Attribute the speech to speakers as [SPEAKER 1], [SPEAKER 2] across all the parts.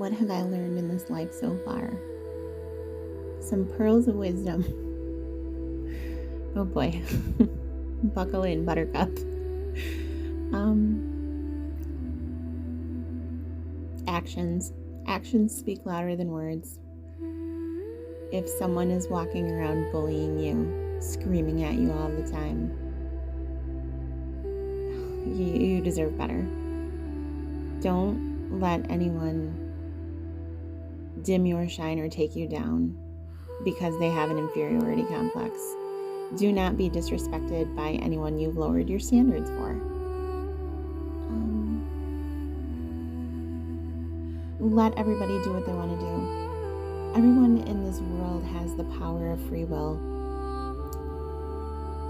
[SPEAKER 1] What have I learned in this life so far? Some pearls of wisdom. Oh boy. Buckle in, buttercup. Actions. Actions speak louder than words. If someone is walking around bullying you, screaming at you all the time, you deserve better. Don't let anyone dim your shine or take you down because they have an inferiority complex. Do not be disrespected by anyone you've lowered your standards for. Let everybody do what they want to do. Everyone in this world has the power of free will.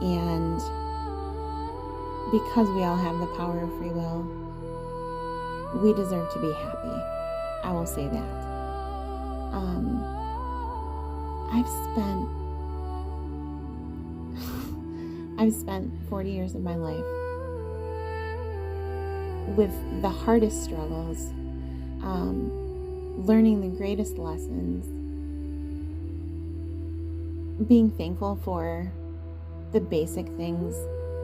[SPEAKER 1] And because we all have the power of free will, we deserve to be happy. I will say that. I've spent 40 years of my life with the hardest struggles, learning the greatest lessons, being thankful for the basic things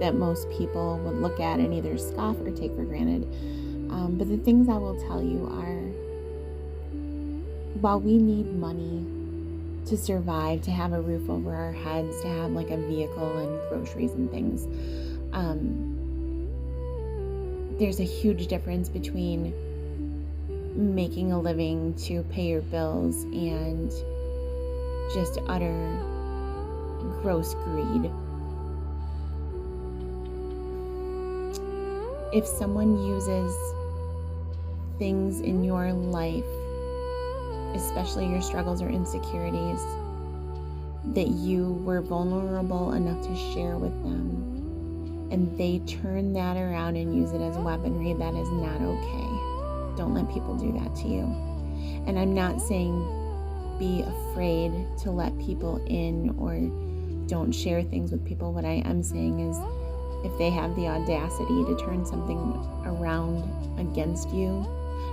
[SPEAKER 1] that most people would look at and either scoff or take for granted. But the things I will tell you are, while we need money to survive, to have a roof over our heads, to have like a vehicle and groceries and things, there's a huge difference between making a living to pay your bills and just utter gross greed. If someone uses things in your life, especially your struggles or insecurities, that you were vulnerable enough to share with them, and they turn that around and use it as weaponry, that is not okay. Don't let people do that to you. And I'm not saying be afraid to let people in or don't share things with people. What I am saying is, if they have the audacity to turn something around against you,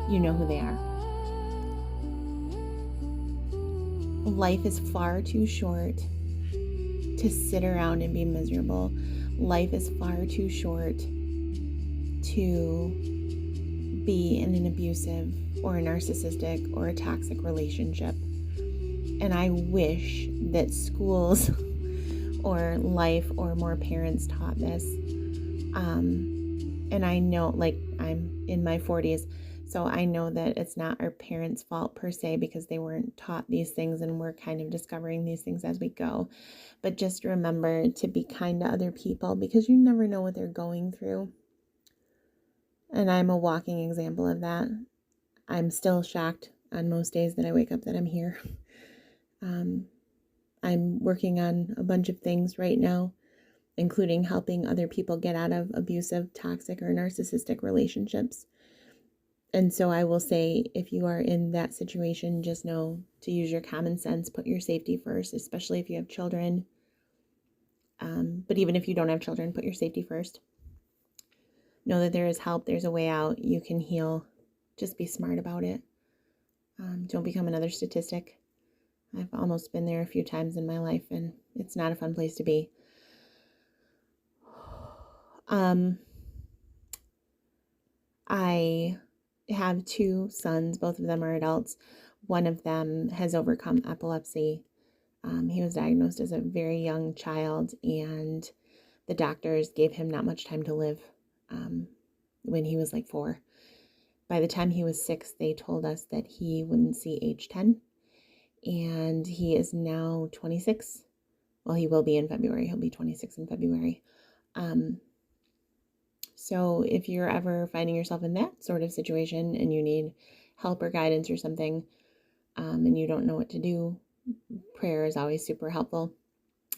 [SPEAKER 1] you know who they are. Life is far too short to sit around and be miserable. Life is far too short to be in an abusive or a narcissistic or a toxic relationship. And I wish that schools or life or more parents taught this. And I know, like, I'm in my 40s, so I know that it's not our parents' fault per se, because they weren't taught these things and we're kind of discovering these things as we go. But just remember to be kind to other people, because you never know what they're going through. And I'm a walking example of that. I'm still shocked on most days that I wake up that I'm here. I'm working on a bunch of things right now, including helping other people get out of abusive, toxic, or narcissistic relationships. And so I will say, if you are in that situation, just know to use your common sense, put your safety first, especially if you have children. But even if you don't have children, put your safety first. Know that there is help, there's a way out, you can heal. Just be smart about it. Don't become another statistic. I've almost been there a few times in my life, and it's not a fun place to be. I have 2 sons. Both of them are adults. One of them has overcome epilepsy. He was diagnosed as a very young child, and the doctors gave him not much time to live when he was like 4. By the time he was 6, they told us that he wouldn't see age 10. And he is now 26. Well, he will be in February. He'll be 26 in February. So if you're ever finding yourself in that sort of situation and you need help or guidance or something, and you don't know what to do, prayer is always super helpful.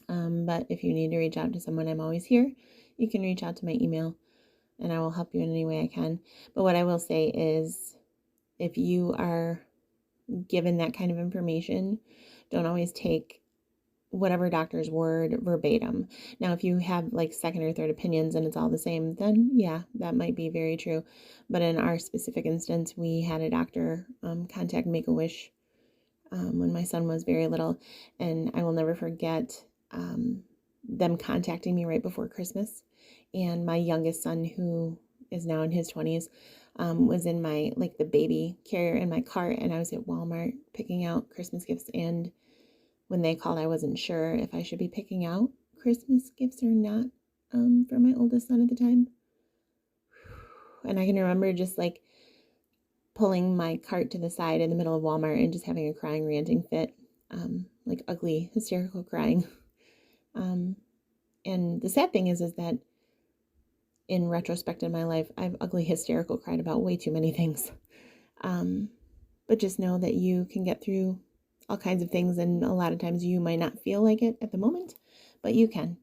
[SPEAKER 1] But if you need to reach out to someone, I'm always here. You can reach out to my email and I will help you in any way I can. But what I will say is, if you are given that kind of information, don't always take whatever doctor's word verbatim. Now, if you have like second or third opinions and it's all the same, then yeah, that might be very true. But in our specific instance, we had a doctor contact Make-A-Wish when my son was very little, and I will never forget them contacting me right before Christmas. And my youngest son, who is now in his 20s, was in my, like, the baby carrier in my cart, and I was at Walmart picking out Christmas gifts. And when they called, I wasn't sure if I should be picking out Christmas gifts or not for my oldest son at the time. And I can remember just like pulling my cart to the side in the middle of Walmart and just having a crying, ranting fit, like ugly, hysterical crying. And the sad thing is that in retrospect in my life, I've ugly, hysterical cried about way too many things. But just know that you can get through all kinds of things, and a lot of times you might not feel like it at the moment, but you can,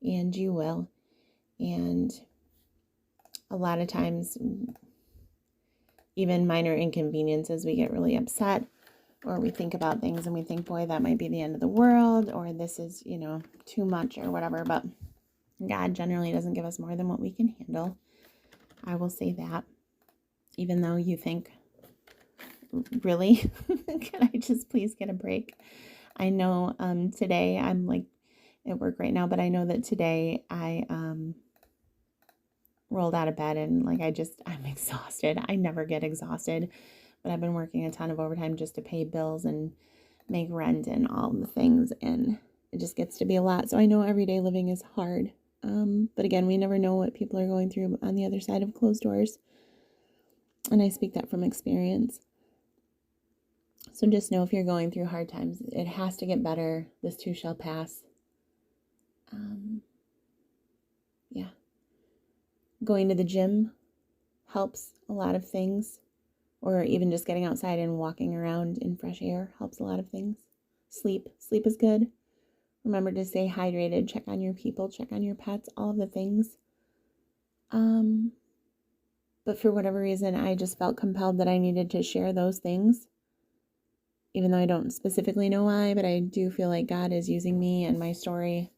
[SPEAKER 1] and you will. And a lot of times, even minor inconveniences, we get really upset, or we think about things and we think, boy, that might be the end of the world, or this is, too much or whatever. But God generally doesn't give us more than what we can handle. I will say that, even though you think, really, can I just please get a break? I know today I'm like at work right now, but I know that today I rolled out of bed and like I'm exhausted. I never get exhausted, but I've been working a ton of overtime just to pay bills and make rent and all the things, and it just gets to be a lot. So I know everyday living is hard. But again, we never know what people are going through on the other side of closed doors. And I speak that from experience. So just know, if you're going through hard times, it has to get better. This too shall pass. Yeah. Going to the gym helps a lot of things. Or even just getting outside and walking around in fresh air helps a lot of things. Sleep is good. Remember to stay hydrated, check on your people, check on your pets, all of the things. But for whatever reason, I just felt compelled that I needed to share those things. Even though I don't specifically know why, but I do feel like God is using me and my story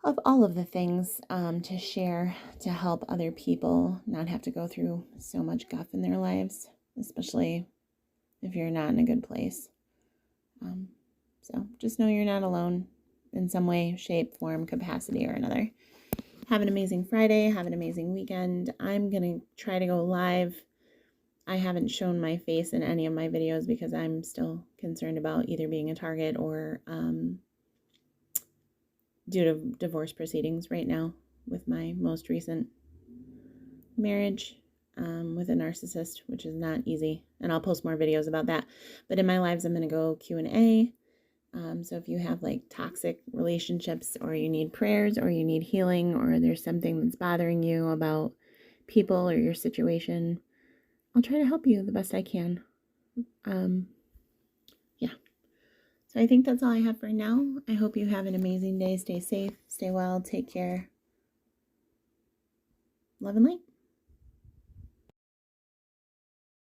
[SPEAKER 1] of all of the things to share, to help other people not have to go through so much guff in their lives, especially if you're not in a good place. So just know you're not alone in some way, shape, form, capacity, or another. Have an amazing Friday. Have an amazing weekend. I'm going to try to go live. I haven't shown my face in any of my videos because I'm still concerned about either being a target or due to divorce proceedings right now with my most recent marriage with a narcissist, which is not easy. And I'll post more videos about that. But in my lives, I'm going to go Q&A. So if you have like toxic relationships, or you need prayers, or you need healing, or there's something that's bothering you about people or your situation, I'll try to help you the best I can. Yeah. So I think that's all I have for now. I hope you have an amazing day. Stay safe, stay well, take care. Love and light.